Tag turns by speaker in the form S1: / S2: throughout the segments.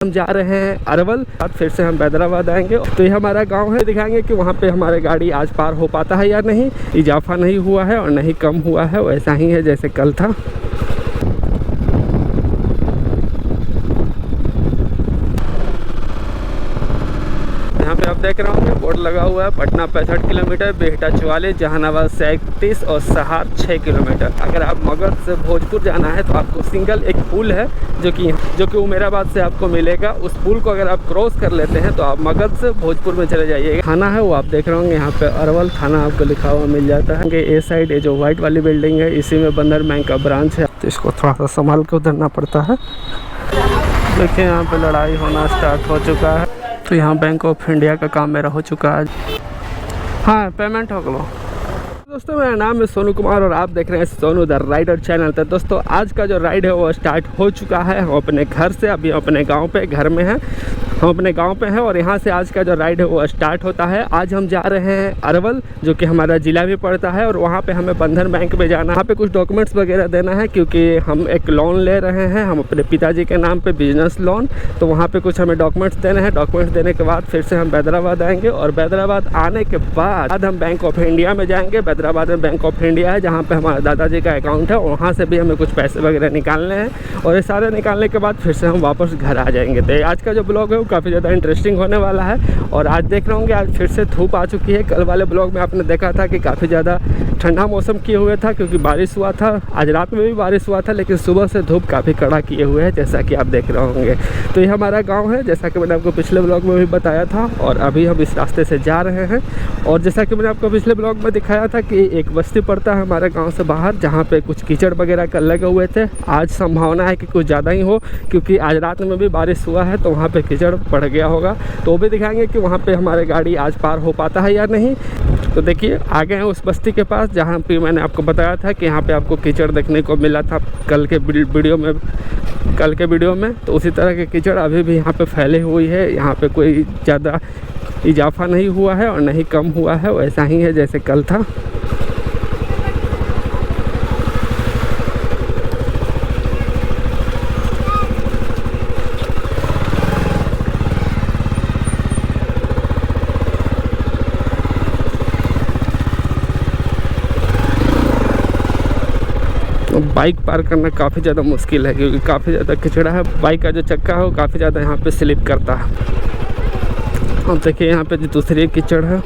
S1: हम जा रहे हैं अरवल, फिर से हम हैदराबाद आएंगे। तो ये हमारा गांव है, दिखाएंगे कि वहाँ पे हमारे गाड़ी आज पार हो पाता है या नहीं। इजाफा नहीं हुआ है और नहीं कम हुआ है, वैसा ही है जैसे कल था। यहाँ पे आप देख रहे होंगे बोर्ड लगा हुआ है, पटना 65 किलोमीटर, बिहटा 44, जहानाबाद से 31 और सहार 6 किलोमीटर। अगर आप मगध से भोजपुर जाना है तो आपको सिंगल एक पुल है जो कि उमेराबाद से आपको मिलेगा। उस पुल को अगर आप क्रॉस कर लेते हैं तो आप मगध से भोजपुर में चले जाइएगा। थाना है वो आप देख रहे होंगे, यहाँ पे अरवल थाना आपको लिखा हुआ मिल जाता है। ए साइड ये जो व्हाइट वाली बिल्डिंग है, इसी में बंधन बैंक का ब्रांच है, तो इसको थोड़ा सा संभाल के उतरना पड़ता है। देखिए यहाँ पे लड़ाई होना स्टार्ट हो चुका है। तो यहाँ बैंक ऑफ इंडिया का काम मेरा हो चुका है। हाँ, पेमेंट हो गया। दोस्तों मेरा नाम है सोनू कुमार और आप देख रहे हैं सोनू द राइडर चैनल। तो दोस्तों आज का जो राइड है वो स्टार्ट हो चुका है। हम अपने घर से अभी अपने गांव पे घर में हैं, हम अपने गांव पे हैं और यहाँ से आज का जो राइड है वो स्टार्ट होता है। आज हम जा रहे हैं अरवल, जो कि हमारा ज़िला भी पड़ता है, और वहाँ पे हमें बंधन बैंक में जाना है। वहाँ पे कुछ डॉक्यूमेंट्स वगैरह देना है क्योंकि हम एक लोन ले रहे हैं, हम अपने पिताजी के नाम पे बिजनेस लोन। तो वहाँ पे कुछ हमें डॉक्यूमेंट्स देने हैं। डॉक्यूमेंट्स देने के बाद फिर से हम हैदराबाद आएंगे और हैदराबाद आने के बाद हम बैंक ऑफ इंडिया में जाएंगे। हैदराबाद में बैंक ऑफ इंडिया है जहाँ पे हमारे दादाजी का अकाउंट है, और वहाँ से भी हमें कुछ पैसे वगैरह निकालने हैं, और ये सारे निकालने के बाद फिर से हम वापस घर आ जाएंगे। तो आज का जो ब्लॉग है वो काफ़ी ज़्यादा इंटरेस्टिंग होने वाला है। और आज देख रहे होंगे आज फिर से धूप आ चुकी है। कल वाले ब्लॉग में आपने देखा था कि काफ़ी ज़्यादा ठंडा मौसम किए हुए था क्योंकि बारिश हुआ था। आज रात में भी बारिश हुआ था, लेकिन सुबह से धूप काफ़ी कड़ा किए हुए है, जैसा कि आप देख रहे होंगे। तो ये हमारा गाँव है, जैसा कि मैंने आपको पिछले ब्लॉग में भी बताया था, और अभी हम इस रास्ते से जा रहे हैं। और जैसा कि मैंने आपको पिछले ब्लॉग में दिखाया था कि एक बस्ती पड़ता है हमारे गाँव से बाहर, जहाँ पे कुछ कीचड़ वगैरह कल लगे हुए थे। आज संभावना है कि कुछ ज़्यादा ही हो क्योंकि आज रात में भी बारिश हुआ है, तो वहाँ पे कीचड़ पड़ गया होगा। तो वो भी दिखाएंगे कि वहाँ पे हमारे गाड़ी आज पार हो पाता है या नहीं। तो देखिए आगे हैं उस बस्ती के पास जहाँ पे मैंने आपको बताया था कि यहाँ पे आपको कीचड़ देखने को मिला था कल के वीडियो में। तो उसी तरह के कीचड़ अभी भी यहाँ पे फैले हुई है। यहाँ पे कोई ज़्यादा इजाफा नहीं हुआ है और नहीं कम हुआ है, वैसा ही है जैसे कल था। बाइक पार करना काफ़ी ज़्यादा मुश्किल है क्योंकि काफ़ी ज़्यादा कचड़ा है। बाइक का जो चक्का है वो काफ़ी ज़्यादा यहाँ पे स्लिप करता है। और देखिए यहाँ पे जो दूसरी कीचड़ है,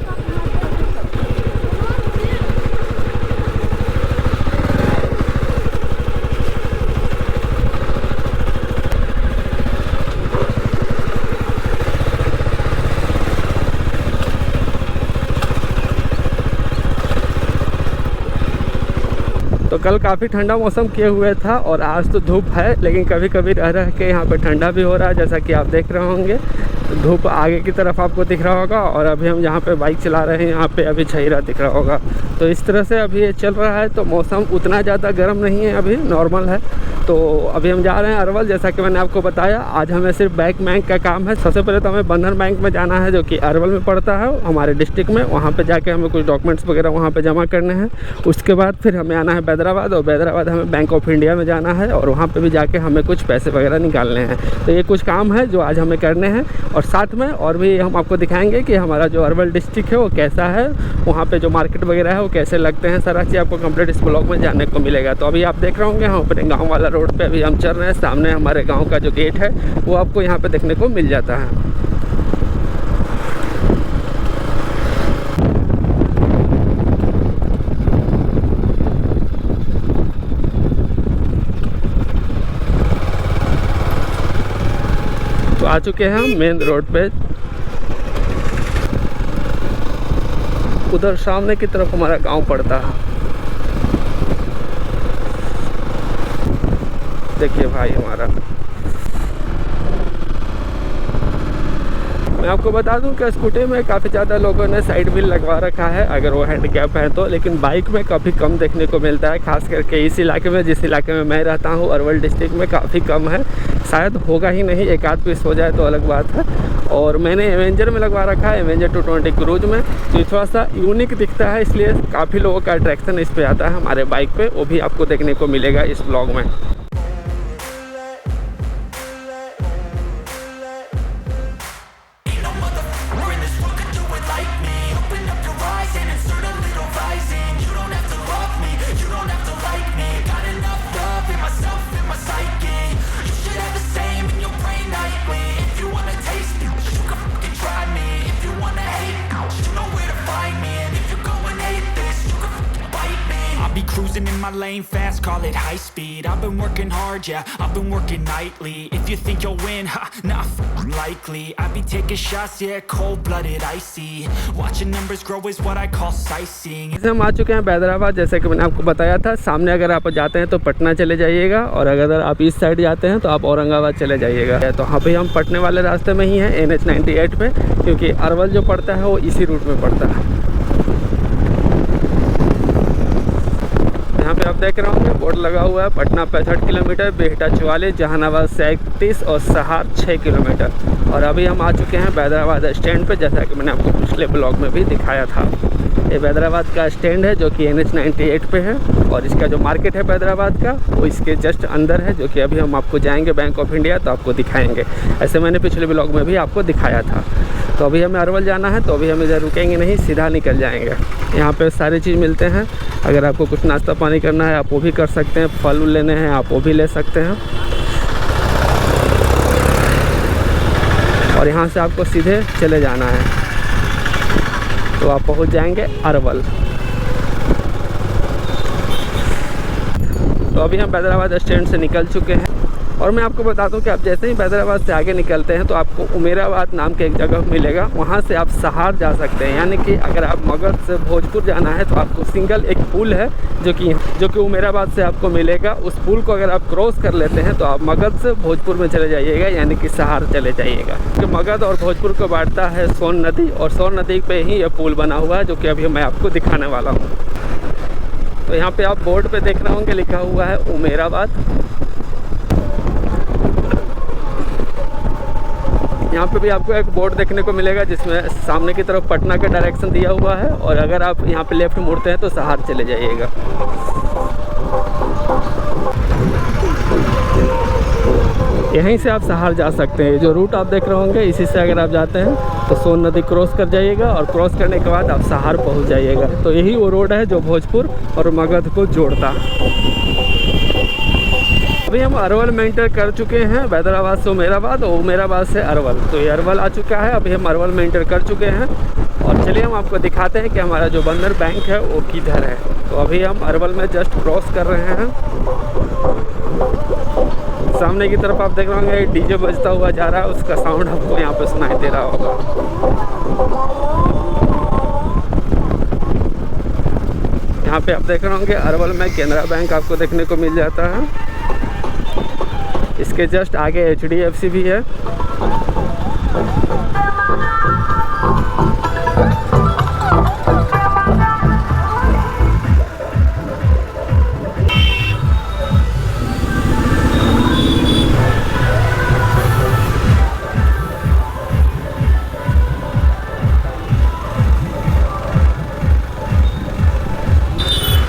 S1: तो कल काफ़ी ठंडा मौसम किए हुए था और आज तो धूप है, लेकिन कभी कभी रह रह के यहाँ पे ठंडा भी हो रहा है, जैसा कि आप देख रहे होंगे। तो धूप आगे की तरफ आपको दिख रहा होगा और अभी हम जहाँ पे बाइक चला रहे हैं यहाँ पे अभी छहिरा दिख रहा होगा। तो इस तरह से अभी ये चल रहा है। तो मौसम उतना ज़्यादा गर्म नहीं है, अभी नॉर्मल है। तो अभी हम जा रहे हैं अरवल, जैसा कि मैंने आपको बताया। आज हमें सिर्फ बैंक का काम है। सबसे पहले तो हमें बंधन बैंक में जाना है, जो कि अरवल में पड़ता है हमारे डिस्ट्रिक्ट में। वहाँ पे जाके हमें कुछ डॉक्यूमेंट्स वगैरह वहाँ पे जमा करने हैं। उसके बाद फिर हमें आना है हैदराबाद, और हैदराबाद हमें बैंक ऑफ इंडिया में जाना है, और वहाँ पे भी जाके हमें कुछ पैसे वगैरह निकालने हैं। तो ये कुछ काम है जो आज हमें करने हैं, और साथ में और भी हम आपको दिखाएंगे कि हमारा जो अरवल डिस्ट्रिक्ट है वो कैसा है, वहाँ पे जो मार्केट वगैरह है वो कैसे लगते हैं। सारा चीज़ आपको कंप्लीट इस ब्लॉग में जानने को मिलेगा। तो अभी आप देख रहे होंगे हम अपने गाँव वाला रोड पर अभी हम चल रहे हैं। सामने हमारे गाँव का जो गेट है वो आपको यहाँ पर देखने को मिल जाता है। तो आ चुके हैं हम मेन रोड पे। उधर सामने की तरफ हमारा गांव पड़ता है। देखिए भाई हमारा, मैं आपको बता दूं कि स्कूटी में काफ़ी ज़्यादा लोगों ने साइड व्हील लगवा रखा है अगर वो हैंडीकैप है तो, लेकिन बाइक में काफ़ी कम देखने को मिलता है। खास करके इस इलाके में, जिस इलाके में मैं रहता हूँ अरवल डिस्ट्रिक्ट में, काफ़ी कम है। शायद होगा ही नहीं, एक आध पीस हो जाए तो अलग बात है। और मैंने एवेंजर में लगवा रखा है, एवेंजर 220 क्रूज में। तो ये थोड़ा सा यूनिक दिखता है, इसलिए काफ़ी लोगों का अट्रैक्शन इस पर आता है हमारे बाइक पे। वो भी आपको देखने को मिलेगा इस ब्लॉग में।
S2: my lane fast, call it high speed. I've been working hard, yeah, I've been working nightly. If you think you'll win, ha, not likely. I be taking shots, yeah, cold-blooded, icy. Watching numbers grow is what I call sightseeing.
S1: हम आ चुके हैं हैदराबाद। जैसे कि मैंने आपको बताया था, सामने अगर आप जाते हैं तो पटना चले जाइएगा, और अगर आप इस साइड जाते हैं तो आप औरंगाबाद चले जाइएगा। तो अभी हम पटने वाले रास्ते में ही हैं, NH 98 पे, क्योंकि अरवल जो पड़ता है वो इसी रूट में पड़ता है। यहाँ पे आप देख रहे होंगे बोर्ड लगा हुआ है, पटना 65 किलोमीटर, बेहटा 44, जहानाबाद से 31 और सहार 6 किलोमीटर। और अभी हम आ चुके हैं हैदराबाद स्टैंड पे, जैसा कि मैंने आपको पिछले ब्लॉग में भी दिखाया था। ये हैदराबाद का स्टैंड है जो कि NH 98 पे है, और इसका जो मार्केट है हैदराबाद का वो इसके जस्ट अंदर है, जो कि अभी हम आपको जाएंगे बैंक ऑफ इंडिया तो आपको दिखाएंगे। ऐसे मैंने पिछले ब्लॉग में भी आपको दिखाया था। तो अभी हमें अरवल जाना है, तो अभी हम इधर रुकेंगे नहीं, सीधा निकल जाएंगे। यहाँ पे सारी चीज़ मिलते हैं। अगर आपको कुछ नाश्ता पानी करना है आप वो भी कर सकते हैं, फल लेने हैं आप वो भी ले सकते हैं। और यहाँ से आपको सीधे चले जाना है तो आप पहुँच जाएंगे अरवल। तो अभी हम हैदराबाद स्टैंड से निकल चुके हैं, और मैं आपको बता दूं कि आप जैसे ही हैदराबाद से आगे निकलते हैं तो आपको उमेराबाद नाम के एक जगह मिलेगा, वहाँ से आप सहार जा सकते हैं। यानी कि अगर आप मगध से भोजपुर जाना है तो आपको सिंगल एक पुल है जो कि उमेराबाद से आपको मिलेगा। उस पुल को अगर आप क्रॉस कर लेते हैं तो आप मगध से भोजपुर में चले जाइएगा, यानी कि सहार चले जाइएगा। तो मगध और भोजपुर को बांटता है सोन नदी, और सोन नदी पर ही यह पुल बना हुआ है, जो कि अभी मैं आपको दिखाने वाला हूँ। तो यहाँ पे आप बोर्ड पे देख रहे होंगे लिखा हुआ है उमेराबाद। यहाँ पे भी आपको एक बोर्ड देखने को मिलेगा जिसमें सामने की तरफ पटना का डायरेक्शन दिया हुआ है, और अगर आप यहाँ पे लेफ्ट मुड़ते हैं तो सहार चले जाइएगा। यहीं से आप सहार जा सकते हैं। जो रूट आप देख रहे होंगे इसी से अगर आप जाते हैं तो सोन नदी क्रॉस कर जाइएगा, और क्रॉस करने के बाद आप सहार पहुँच जाइएगा। तो यही वो रोड है जो भोजपुर और मगध को जोड़ता है। अभी हम अरवल में इंटर कर चुके हैं, हैदराबाद से उमेराबाद और उमेराबाद से अरवल। तो ये अरवल आ चुका है, अभी हम अरवल में इंटर कर चुके हैं। और चलिए हम आपको दिखाते हैं कि हमारा जो बंधन बैंक है वो किधर है। तो अभी हम अरवल में जस्ट क्रॉस कर रहे हैं। सामने की तरफ आप देख रहे होंगे डीजे बजता हुआ जा रहा है, उसका साउंड आपको यहाँ पे सुनाई दे रहा होगा। यहाँ पे आप देख रहे होंगे अरवल में केनरा बैंक आपको देखने को मिल जाता है। इसके जस्ट आगे HDFC भी है।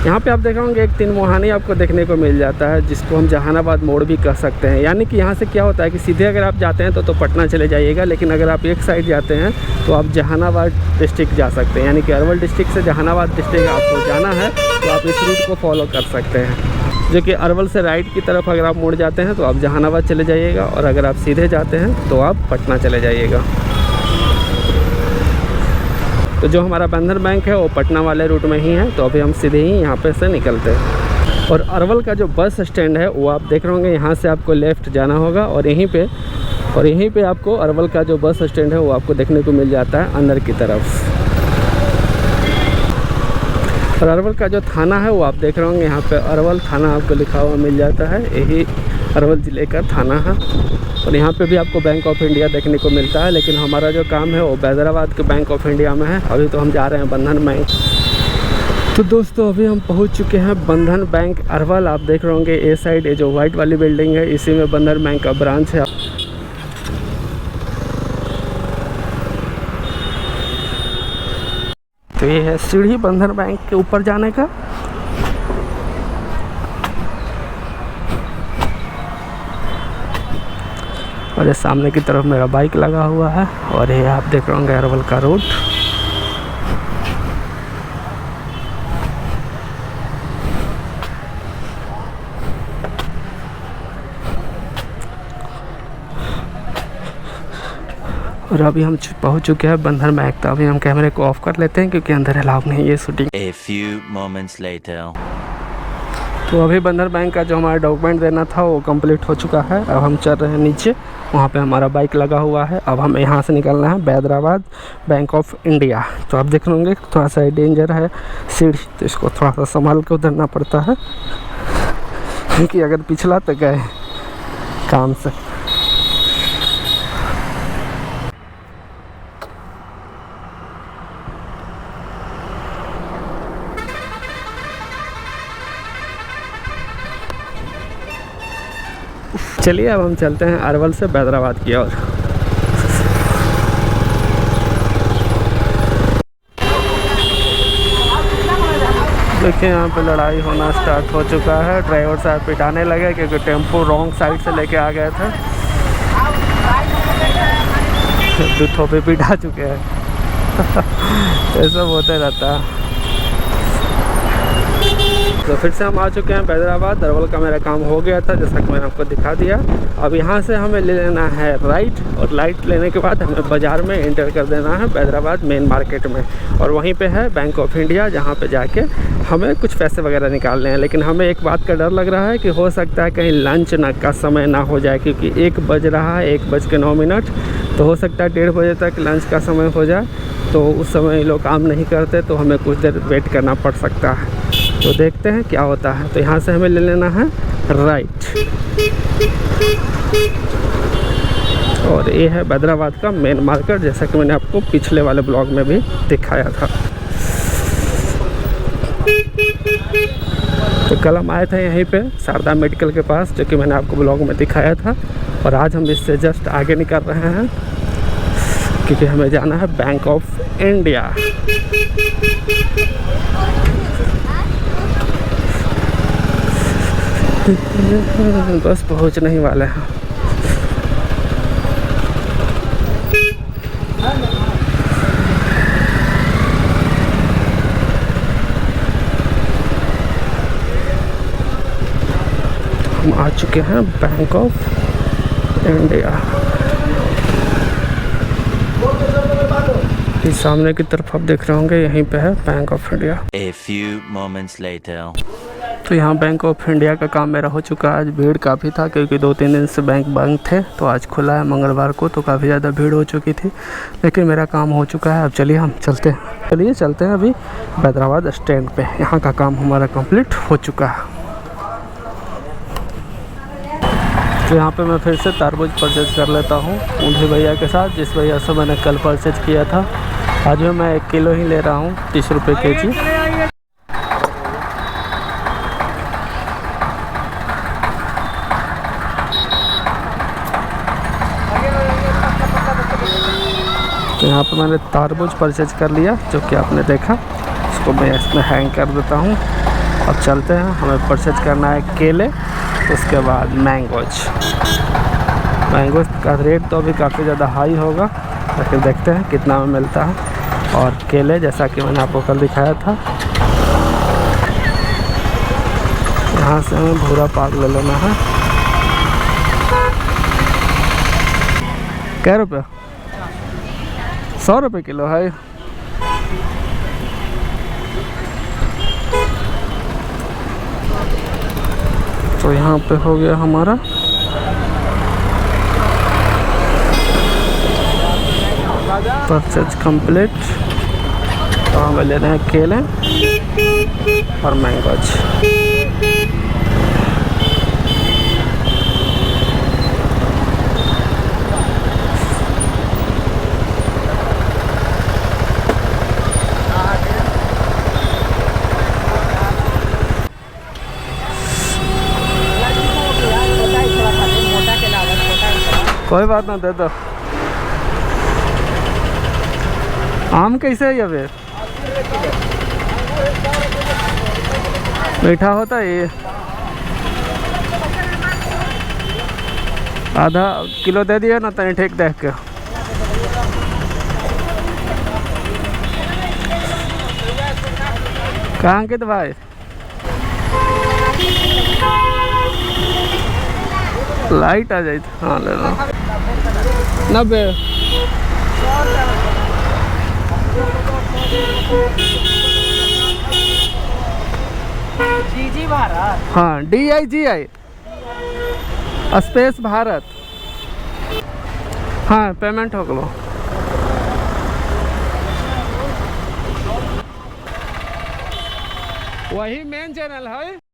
S1: यहाँ पे आप देख रहे होंगे एक तीन मोहानी आपको देखने को मिल जाता है, जिसको हम जहानाबाद मोड़ भी कह सकते हैं। यानी कि यहाँ से क्या होता है कि सीधे अगर आप जाते हैं तो पटना चले जाइएगा, लेकिन अगर आप एक साइड जाते हैं तो आप जहानाबाद डिस्ट्रिक्ट जा सकते हैं। यानी कि अरवल डिस्ट्रिक्ट से जहानाबाद डिस्ट्रिक्ट आपको जाना है तो आप इस रूट को फॉलो कर सकते हैं। जो कि अरवल से राइट की तरफ अगर आप मुड़ जाते हैं तो आप जहानाबाद चले जाइएगा, और अगर आप सीधे जाते हैं तो आप पटना चले जाइएगा। तो जो हमारा बंधन बैंक है वो पटना वाले रूट में ही है। तो अभी हम सीधे ही यहाँ पे से निकलते हैं। और अरवल का जो बस स्टैंड है वो आप देख रहे होंगे, यहाँ से आपको लेफ़्ट जाना होगा, और यहीं पे आपको अरवल का जो बस स्टैंड है वो आपको देखने को मिल जाता है अंदर की तरफ। और अरवल का जो थाना है वो आप देख रहे होंगे, यहाँ पे अरवल थाना आपको लिखा हुआ मिल जाता है। यही अरवल ज़िले का थाना है। और यहाँ पे भी आपको बैंक ऑफ इंडिया देखने को मिलता है, लेकिन हमारा जो काम है वो हैदराबाद के बैंक ऑफ इंडिया में है। अभी तो हम जा रहे हैं बंधन बैंक। तो दोस्तों अभी हम पहुँच चुके हैं बंधन बैंक अरवल। आप देख रहे होंगे ए साइड ये जो वाइट वाली बिल्डिंग है, इसी में बंधन बैंक का ब्रांच है। तो ये है सीढ़ी बंधन बैंक के ऊपर जाने का। और ये सामने की तरफ मेरा बाइक लगा हुआ है, और ये आप देख रहे होंगे अरवल का रोड। और अभी हम पहुंच चुके हैं बंधन बैंक। तो अभी हम कैमरे को ऑफ कर लेते हैं क्योंकि अंदर अलाउ नहीं है shooting.
S3: A few moments later.
S1: तो अभी बंधन बैंक का जो हमारा डॉक्यूमेंट देना था वो कंप्लीट हो चुका है। अब हम चल रहे हैं नीचे, वहाँ पे हमारा बाइक लगा हुआ है। अब हमें यहाँ से निकलना है बैदराबाद बैंक ऑफ इंडिया। तो आप देख लेंगे थोड़ा सा डेंजर है सीढ़ी, तो इसको थोड़ा सा संभाल के उतरना पड़ता है, क्योंकि अगर पिछला तो गए काम से। चलिए अब हम चलते हैं अरवल से बैदराबाद की ओर। देखिए यहाँ पे लड़ाई होना स्टार्ट हो चुका है। ड्राइवर साहब पिटाने लगे क्योंकि टेम्पो रॉन्ग साइड से लेके आ गए थे। दो थोपे पिटा चुके हैं। ये सब होते रहता है। तो फिर से हम आ चुके हैं बैदराबाद। अरवल का मेरा काम हो गया था, जैसा कि मैंने आपको दिखा दिया। अब यहाँ से हमें ले लेना है राइट, और राइट लेने के बाद हमें बाज़ार में एंटर कर देना है बैदराबाद मेन मार्केट में। और वहीं पे है बैंक ऑफ इंडिया, जहाँ पे जाके हमें कुछ पैसे वगैरह निकालने हैं। लेकिन हमें एक बात का डर लग रहा है कि हो सकता है कहीं लंच का समय ना हो जाए, क्योंकि 1 बज रहा है, 1:09। तो हो सकता है 1:30 बजे तक लंच का समय हो जाए। तो उस समय लोग काम नहीं करते, तो हमें कुछ देर वेट करना पड़ सकता है। तो देखते हैं क्या होता है। तो यहाँ से हमें ले लेना है राइट, और ये है बैदराबाद का मेन मार्केट, जैसा कि मैंने आपको पिछले वाले ब्लॉग में भी दिखाया था। तो कल हम आए थे यहीं पे शारदा मेडिकल के पास, जो कि मैंने आपको ब्लॉग में दिखाया था। और आज हम इससे जस्ट आगे निकल रहे हैं, क्योंकि हमें जाना है बैंक ऑफ इंडिया। बस पहुंचने ही वाले हैं। हम आ चुके हैं बैंक ऑफ इंडिया। इस सामने की तरफ आप देख रहे होंगे, यहीं पे है bank of India.
S3: A few moments later.
S1: तो यहाँ बैंक ऑफ इंडिया का काम मेरा हो चुका है। आज भीड़ काफ़ी था, क्योंकि 2-3 दिन से बैंक बंद थे। तो आज खुला है मंगलवार को, तो काफ़ी ज़्यादा भीड़ हो चुकी थी, लेकिन मेरा काम हो चुका है। अब चलिए हम चलते हैं। चलिए चलते हैं अभी बैदराबाद स्टैंड पे। यहाँ का काम हमारा कंप्लीट हो चुका है। तो यहाँ पे मैं फिर से तरबूज परचेज कर लेता हूँ उन्हीं भैया के साथ, जिस भैया से मैंने कल परचेज किया था। आज में मैं 1 किलो ही ले रहा हूँ, 30 रुपये kg। तो यहाँ पे मैंने तरबूज परचेज कर लिया, जो कि आपने देखा। इसको मैं इसमें हैंग कर देता हूँ। अब चलते हैं, हमें परचेज करना है केले, उसके बाद मैंगोज। मैंगोज का रेट तो अभी काफ़ी ज़्यादा हाई होगा, लेकिन देखते हैं कितना में मिलता है। और केले, जैसा कि मैंने आपको कल दिखाया था, यहाँ से हमें भूरा पाक ले लेना है। क्या रुपये? 100 रुपये किलो है। तो यहाँ पे हो गया हमारा परचेज कंप्लीट। तो हमें ले रहे हैं केले और मैंगोज। कोई बात ना, दे दो। आम कैसे है अभी? मीठा होता है ये? आधा किलो दे दिया ना, तनी ठीक देख के। कहाँ अंकित भाई? लाइट आ जाए। हाँ ले लो। 90।
S4: DG भारत।
S1: हाँ DIGI स्पेस भारत। हाँ पेमेंट हो गलो। वही मेन चैनल है।